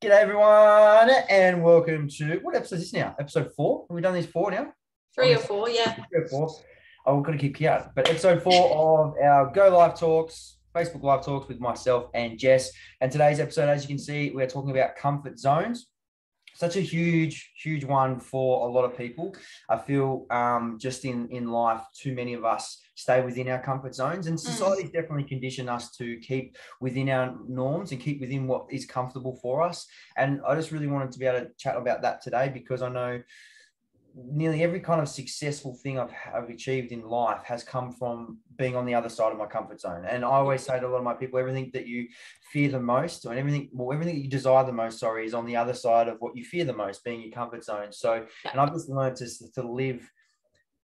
G'day everyone, and welcome to what episode is this now? Episode 4? Have we done these 4 now? Three or four, yeah. 3 or 4. Oh, we're going to keep count. But episode 4 of our Go Live Talks, Facebook Live Talks with myself and Jess. And today's episode, as you can see, we're talking about comfort zones. Such a huge one for a lot of people. I feel just in life, too many of us stay within our comfort zones, and society's definitely conditioned us to keep within our norms and keep within what is comfortable for us. And I just really wanted to be able to chat about that today, because I know nearly every kind of successful thing I've achieved in life has come from being on the other side of my comfort zone. And I always say to a lot of my people, everything that you fear the most, or everything that you desire the most, is on the other side of what you fear the most, being your comfort zone. So, and I've just learned to live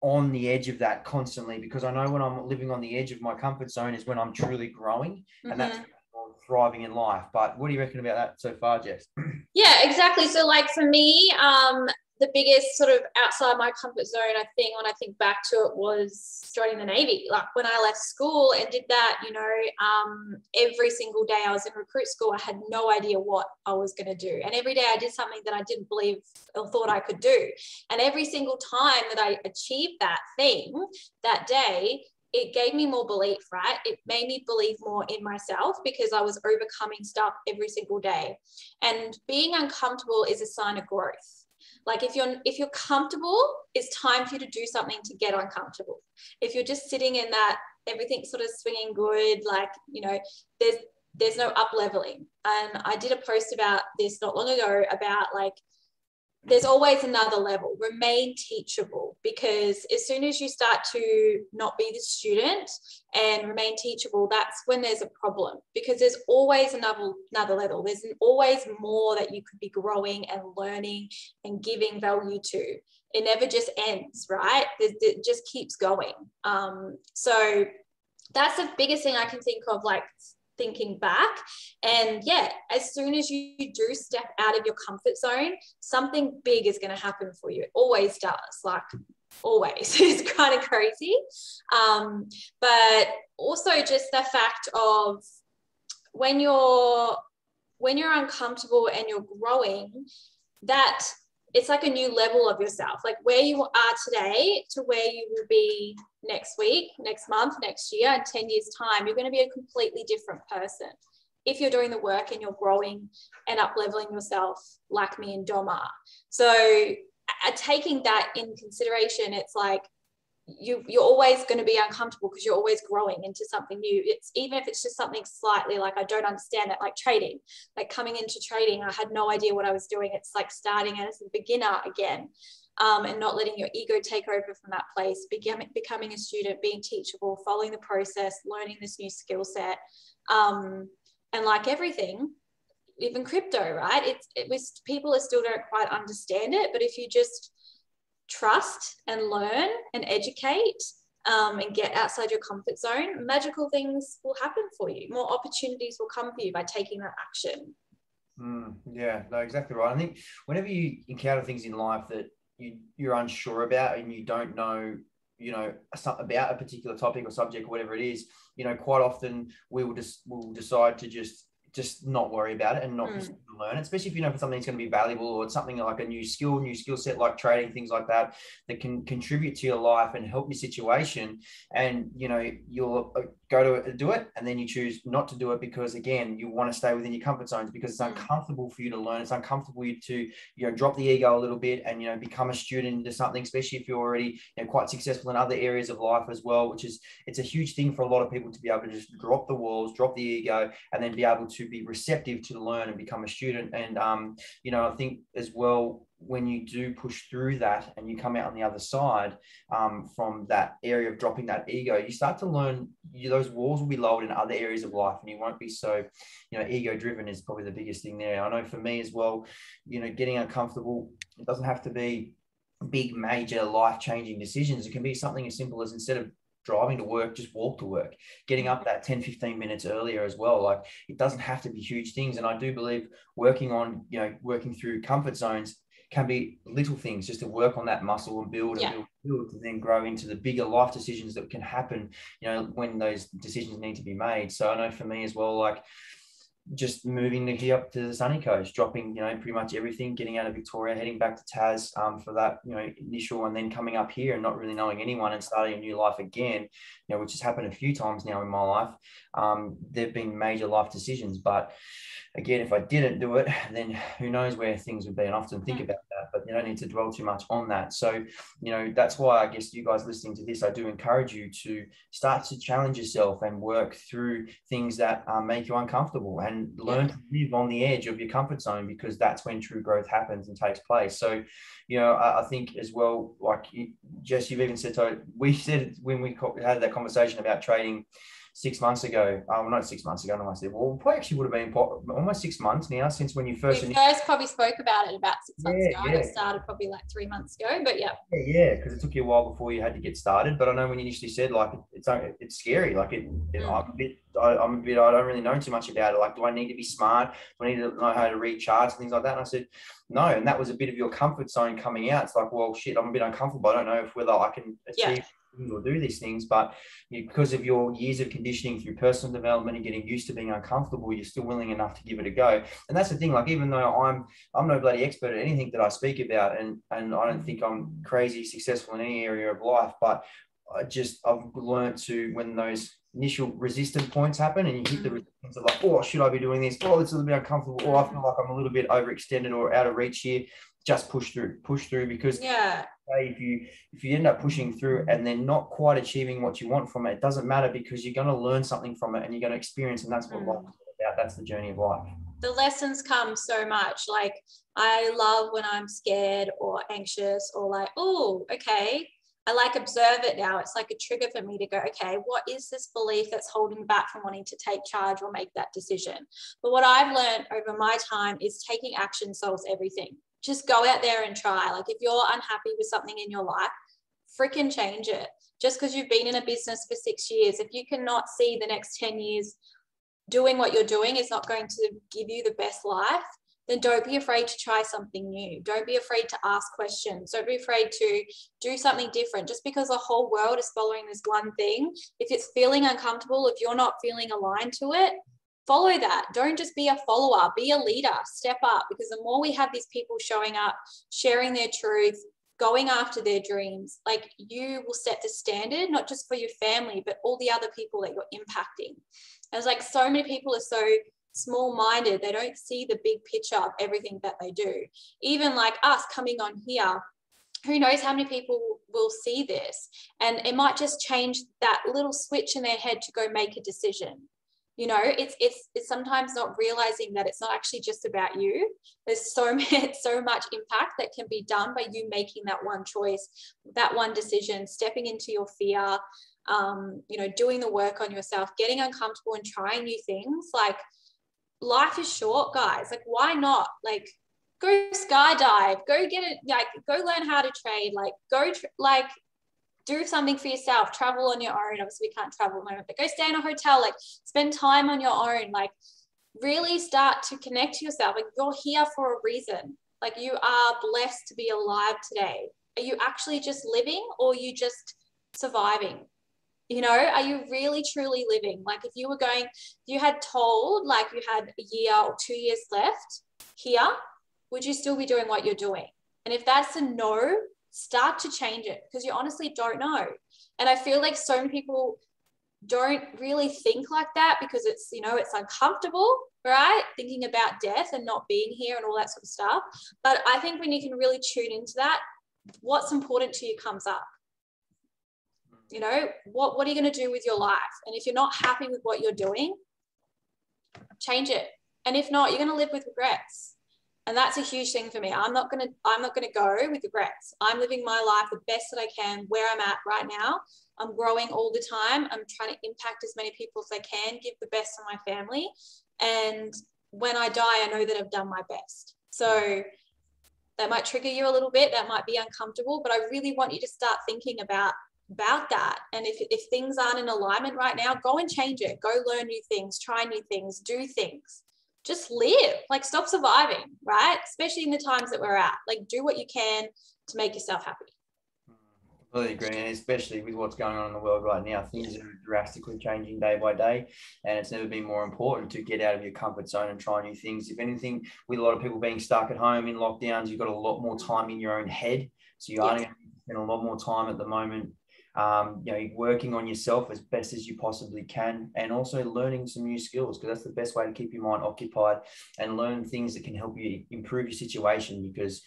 on the edge of that constantly, because I know when I'm living on the edge of my comfort zone is when I'm truly growing, and that's when I'm thriving in life. But what do you reckon about that so far, Jess? Yeah, exactly. So like for me, the biggest sort of outside my comfort zone, I think, when I think back to it, was joining the Navy. Like when I left school and did that, every single day I was in recruit school, I had no idea what I was going to do. And every day I did something that I didn't believe or thought I could do. And every single time that I achieved that thing that day, it gave me more belief, right? It made me believe more in myself, because I was overcoming stuff every single day. And being uncomfortable is a sign of growth. Like if you're comfortable, it's time for you to do something to get uncomfortable. If you're just sitting in that, everything's sort of swinging good, there's no up leveling. And I did a post about this not long ago about like, there's always another level. Remain teachable, because as soon as you start to not be the student and remain teachable, that's when there's a problem, because there's always another level. There's always more that you could be growing and learning and giving value to. It never just ends, right? It just keeps going. So that's the biggest thing I can think of, like thinking back. And yeah, as soon as you do step out of your comfort zone, something big is going to happen for you. It always does, like always. It's kind of crazy. But also just the fact of when you're uncomfortable and you're growing, that it's like a new level of yourself, like where you are today to where you will be next week, next month, next year, in 10 years time. You're going to be a completely different person if you're doing the work and you're growing and up leveling yourself like me and Dom are. So taking that in consideration, it's like you're always going to be uncomfortable, because you're always growing into something new. It's even if it's just something slightly like, I don't understand it, like trading, like coming into trading, I had no idea what I was doing. It's like starting as a beginner again, and not letting your ego take over from that place, becoming a student, being teachable, following the process, learning this new skill set. And like everything, even crypto, right? People still don't quite understand it, but if you just trust and learn and educate, and get outside your comfort zone, magical things will happen for you. More opportunities will come for you by taking that action. Yeah, no, exactly right. I think whenever you encounter things in life that you're unsure about, and you don't know, about a particular topic or subject or whatever it is, quite often we'll decide to just not worry about it and not learn it, especially if you know for something that's going to be valuable, or it's something like a new skill set like trading, things like that can contribute to your life and help your situation. And you'll go to do it, and then you choose not to do it because, again, you want to stay within your comfort zones, because it's uncomfortable for you to learn. It's uncomfortable for you to drop the ego a little bit and become a student into something, especially if you're already quite successful in other areas of life as well, it's a huge thing for a lot of people to be able to just drop the walls, drop the ego, and then be able to be receptive to learn and become a student. And I think as well, when you do push through that and you come out on the other side, from that area of dropping that ego, you start to learn those walls will be lowered in other areas of life, and you won't be so ego driven is probably the biggest thing there. I know for me as well, getting uncomfortable, it doesn't have to be big major life-changing decisions. It can be something as simple as, instead of driving to work, just walk to work, getting up that 10-15 minutes earlier as well. Like, it doesn't have to be huge things. And I do believe working through comfort zones can be little things, just to work on that muscle and build and build to then grow into the bigger life decisions that can happen, when those decisions need to be made. So I know for me as well, like, just moving here up to the sunny coast, dropping, pretty much everything, getting out of Victoria, heading back to Tas for that, initial, and then coming up here and not really knowing anyone and starting a new life again, which has happened a few times now in my life. There've been major life decisions, but again, if I didn't do it, then who knows where things would be. And I often think about that, but you don't need to dwell too much on that. So, that's why I guess you guys listening to this, I do encourage you to start to challenge yourself and work through things that make you uncomfortable and learn to live on the edge of your comfort zone, because that's when true growth happens and takes place. So, I think as well, like Jess, you've even said, so we said when we had that conversation about trading 6 months ago, not 6 months ago, I said, well, probably actually would have been almost 6 months now since when you first... We first probably spoke about it about 6 months ago. Yeah. It started probably like 3 months ago, but yeah. Yeah, because it took you a while before you had to get started. But I know when you initially said, like, it's scary. Like, I don't really know too much about it. Like, do I need to be smart? Do I need to know how to read charts and things like that? And I said, no. And that was a bit of your comfort zone coming out. It's like, well, shit, I'm a bit uncomfortable. I don't know whether I can achieve or do these things, but because of your years of conditioning through personal development and getting used to being uncomfortable, you're still willing enough to give it a go. And that's the thing, like, even though I'm no bloody expert at anything that I speak about, and I don't think I'm crazy successful in any area of life, but I've learned to, when those initial resistant points happen and you hit the resistance of like, oh, should I be doing this? Oh, it's a little bit uncomfortable. Oh, I feel like I'm a little bit overextended or out of reach here. Just push through, because if you end up pushing through and then not quite achieving what you want from it, it doesn't matter, because you're going to learn something from it and you're going to experience, and that's what life is about. That's the journey of life. The lessons come so much. Like, I love when I'm scared or anxious or like, oh, okay, I like observe it now. It's like a trigger for me to go, okay, what is this belief that's holding me back from wanting to take charge or make that decision? But what I've learned over my time is taking action solves everything. Just go out there and try. Like, if you're unhappy with something in your life, freaking change it. Just because you've been in a business for 6 years, if you cannot see the next 10 years doing what you're doing is not going to give you the best life, then don't be afraid to try something new. Don't be afraid to ask questions. Don't be afraid to do something different. Just because the whole world is following this one thing, if it's feeling uncomfortable, if you're not feeling aligned to it, follow that. Don't just be a follower, be a leader, step up, because the more we have these people showing up, sharing their truth, going after their dreams, like, you will set the standard, not just for your family, but all the other people that you're impacting. And it's like, so many people are so small-minded, they don't see the big picture of everything that they do. Even like us coming on here, who knows how many people will see this, and it might just change that little switch in their head to go make a decision. It's sometimes not realizing that it's not actually just about you. There's so much impact that can be done by you making that one choice, that one decision, stepping into your fear, doing the work on yourself, getting uncomfortable and trying new things. Like, life is short, guys. Like, why not? Like, go skydive, go get it, like, go learn how to trade, like, do something for yourself, travel on your own. Obviously we can't travel at the moment, but go stay in a hotel, like, spend time on your own, like, really start to connect to yourself. Like, you're here for a reason. Like, you are blessed to be alive today. Are you actually just living, or are you just surviving? Are you really truly living? Like, if you had told, like, you had a year or 2 years left here, would you still be doing what you're doing? And if that's a no, start to change it, because you honestly don't know. And I feel like so many people don't really think like that, because it's, it's uncomfortable, right? Thinking about death and not being here and all that sort of stuff. But I think when you can really tune into that, what's important to you comes up. What are you going to do with your life? And if you're not happy with what you're doing, change it. And if not, you're going to live with regrets. And that's a huge thing for me. I'm not going to go with regrets. I'm living my life the best that I can where I'm at right now. I'm growing all the time. I'm trying to impact as many people as I can, give the best to my family. And when I die, I know that I've done my best. So that might trigger you a little bit. That might be uncomfortable, but I really want you to start thinking about that. And if things aren't in alignment right now, go and change it. Go learn new things, try new things, do things. Just live. Like, stop surviving, right? Especially in the times that we're at. Like, do what you can to make yourself happy. Completely agree, and especially with what's going on in the world right now, things are drastically changing day by day, and it's never been more important to get out of your comfort zone and try new things. If anything, with a lot of people being stuck at home in lockdowns, you've got a lot more time in your own head, so you are going to spend a lot more time at the moment, working on yourself as best as you possibly can, and also learning some new skills, because that's the best way to keep your mind occupied and learn things that can help you improve your situation, because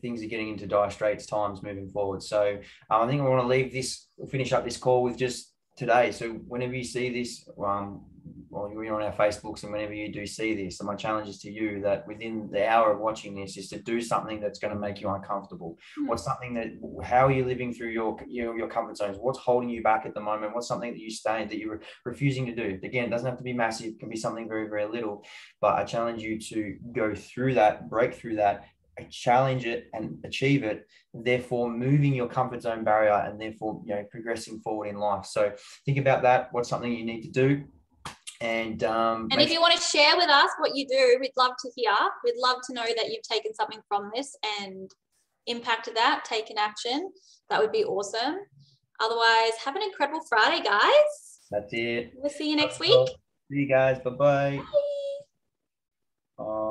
things are getting into dire straits times moving forward. So I think I want to finish up this call with just today. So whenever you see this, or you're on our Facebooks, and whenever you do see this, and my challenge is to you that within the hour of watching this is to do something that's going to make you uncomfortable. What's something how are you living through your comfort zones? What's holding you back at the moment? What's something that you're refusing to do? Again, it doesn't have to be massive. It can be something very, very little, but I challenge you to go through that, break through that, challenge it and achieve it, therefore moving your comfort zone barrier, and therefore progressing forward in life. So think about that. What's something you need to do? And if you want to share with us what you do, we'd love to hear. We'd love to know that you've taken something from this and impacted that, taken action. That would be awesome. Otherwise, have an incredible Friday, guys. That's it. We'll see you next week. See you guys. Bye-bye. Bye.